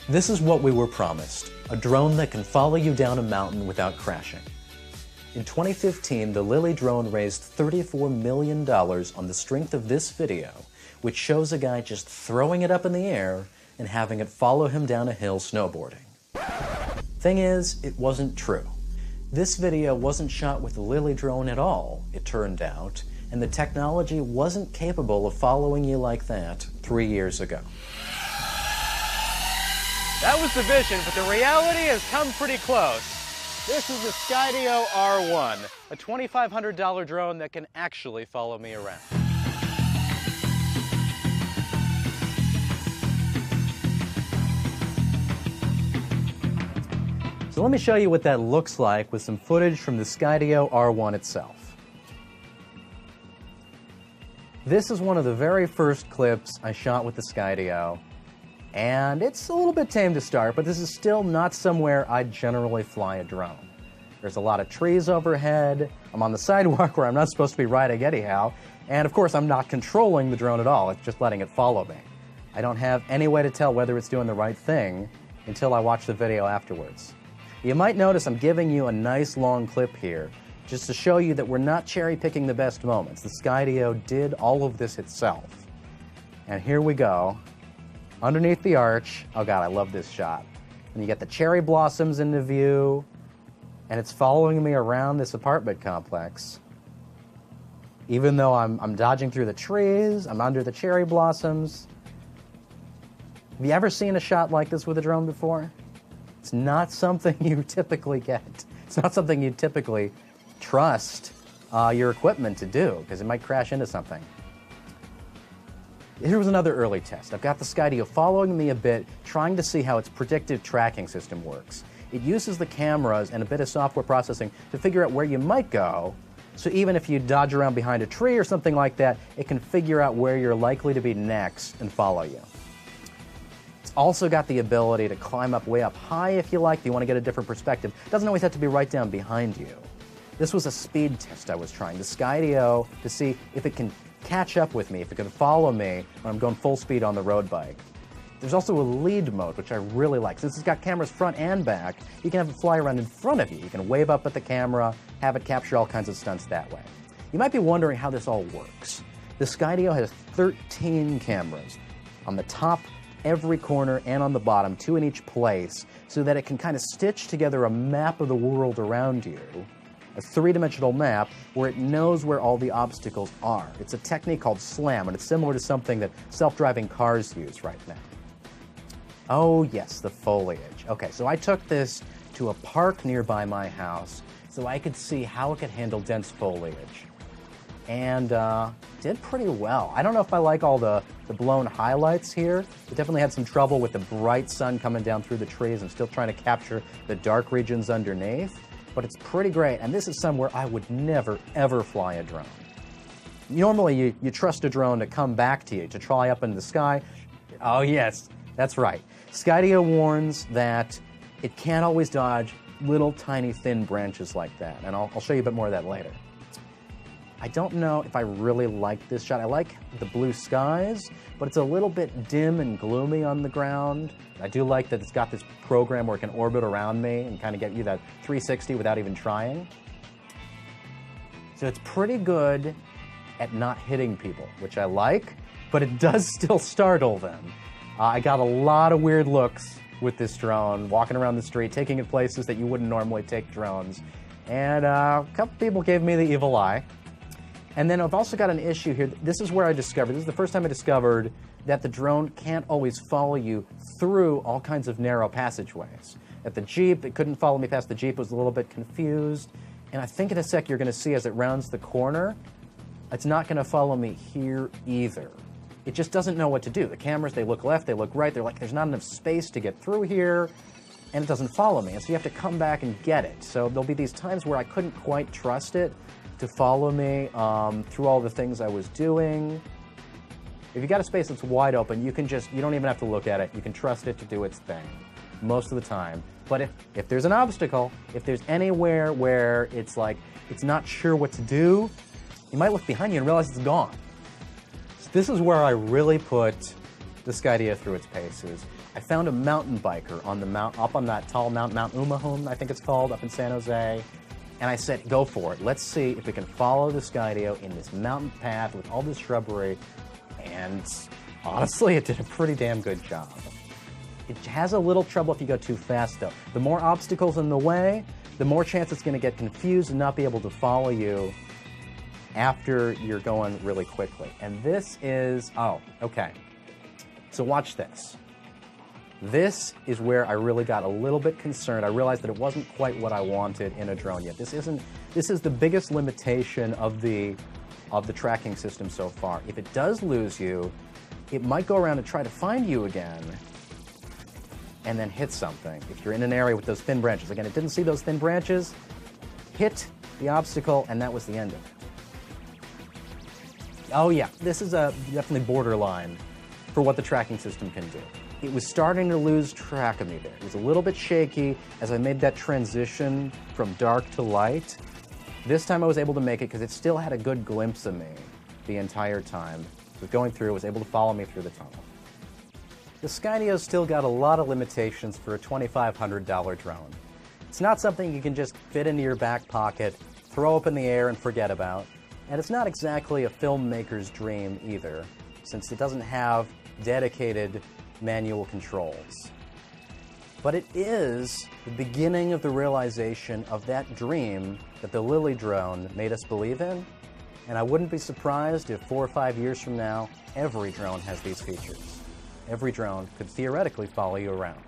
This is what we were promised, a drone that can follow you down a mountain without crashing. In 2015, the Lily drone raised $34 million on the strength of this video, which shows a guy just throwing it up in the air and having it follow him down a hill snowboarding. Thing is, it wasn't true. This video wasn't shot with the Lily drone at all, it turned out, and the technology wasn't capable of following you like that 3 years ago. That was the vision, but the reality has come pretty close. This is the Skydio R1, a $2,500 drone that can actually follow me around. So let me show you what that looks like with some footage from the Skydio R1 itself. This is one of the very first clips I shot with the Skydio, and it's a little bit tame to start, but this is still not somewhere I'd generally fly a drone. There's a lot of trees overhead, I'm on the sidewalk where I'm not supposed to be riding anyhow, and of course I'm not controlling the drone at all, it's just letting it follow me. I don't have any way to tell whether it's doing the right thing until I watch the video afterwards. You might notice I'm giving you a nice long clip here, just to show you that we're not cherry-picking the best moments. The Skydio did all of this itself. And here we go. Underneath the arch, oh god, I love this shot. And you get the cherry blossoms into view, and it's following me around this apartment complex. Even though I'm dodging through the trees, I'm under the cherry blossoms. Have you ever seen a shot like this with a drone before? It's not something you typically get. It's not something you typically trust your equipment to do, because it might crash into something. Here was another early test. I've got the Skydio following me a bit, trying to see how its predictive tracking system works. It uses the cameras and a bit of software processing to figure out where you might go, so even if you dodge around behind a tree or something like that, it can figure out where you're likely to be next and follow you. It's also got the ability to climb up way up high if you like, if you want to get a different perspective. It doesn't always have to be right down behind you. This was a speed test I was trying, the Skydio, to see if it can catch up with me, if it can follow me when I'm going full speed on the road bike. There's also a lead mode, which I really like. Since it's got cameras front and back, you can have it fly around in front of you. You can wave up at the camera, have it capture all kinds of stunts that way. You might be wondering how this all works. The Skydio has 13 cameras on the top, every corner, and on the bottom, 2 in each place, so that it can kind of stitch together a map of the world around you, a 3-dimensional map where it knows where all the obstacles are. It's a technique called SLAM, and it's similar to something that self-driving cars use right now. Oh yes, the foliage. Okay, so I took this to a park nearby my house so I could see how it could handle dense foliage. And did pretty well. I don't know if I like all the blown highlights here. It definitely had some trouble with the bright sun coming down through the trees and still trying to capture the dark regions underneath. But it's pretty great, and this is somewhere I would never, ever fly a drone. Normally, you trust a drone to come back to you, to try up in the sky. Oh yes, that's right. Skydio warns that it can't always dodge little tiny thin branches like that, and I'll show you a bit more of that later. I don't know if I really like this shot. I like the blue skies, but it's a little bit dim and gloomy on the ground. I do like that it's got this program where it can orbit around me and kind of get you that 360 without even trying. So it's pretty good at not hitting people, which I like, but it does still startle them. I got a lot of weird looks with this drone, walking around the street, taking it places that you wouldn't normally take drones, and a couple people gave me the evil eye. And then I've also got an issue here. This is where I discovered, this is the first time I discovered that the drone can't always follow you through all kinds of narrow passageways. At the Jeep, it couldn't follow me past the Jeep, it was a little bit confused. And I think in a sec you're gonna see as it rounds the corner, it's not gonna follow me here either. It just doesn't know what to do. The cameras, they look left, they look right, they're like, there's not enough space to get through here, and it doesn't follow me. And so you have to come back and get it. So there'll be these times where I couldn't quite trust it to follow me through all the things I was doing. If you got a space that's wide open, you don't even have to look at it. You can trust it to do its thing most of the time. But if there's an obstacle, if there's anywhere where it's like, it's not sure what to do, you might look behind you and realize it's gone. So this is where I really put the Skydio through its paces. I found a mountain biker on the up on that tall Mount Umahum, I think it's called, up in San Jose. And I said, go for it. Let's see if we can follow the Skydio in this mountain path with all this shrubbery. And honestly, it did a pretty damn good job. It has a little trouble if you go too fast, though. The more obstacles in the way, the more chance it's going to get confused and not be able to follow you after you're going really quickly. And this is, oh, okay. So watch this. This is where I really got a little bit concerned. I realized that it wasn't quite what I wanted in a drone yet. This is the biggest limitation of the tracking system so far. If it does lose you, it might go around and try to find you again and then hit something. If you're in an area with those thin branches. Again, it didn't see those thin branches, hit the obstacle, and that was the end of it. Oh yeah, this is definitely borderline for what the tracking system can do. It was starting to lose track of me there. It was a little bit shaky as I made that transition from dark to light. This time I was able to make it because it still had a good glimpse of me the entire time. It was going through, it was able to follow me through the tunnel. The Skydio's still got a lot of limitations for a $2,500 drone. It's not something you can just fit into your back pocket, throw up in the air and forget about. And it's not exactly a filmmaker's dream either, since it doesn't have dedicated manual controls. But it is the beginning of the realization of that dream that the Lily drone made us believe in, and I wouldn't be surprised if 4 or 5 years from now, every drone has these features. Every drone could theoretically follow you around.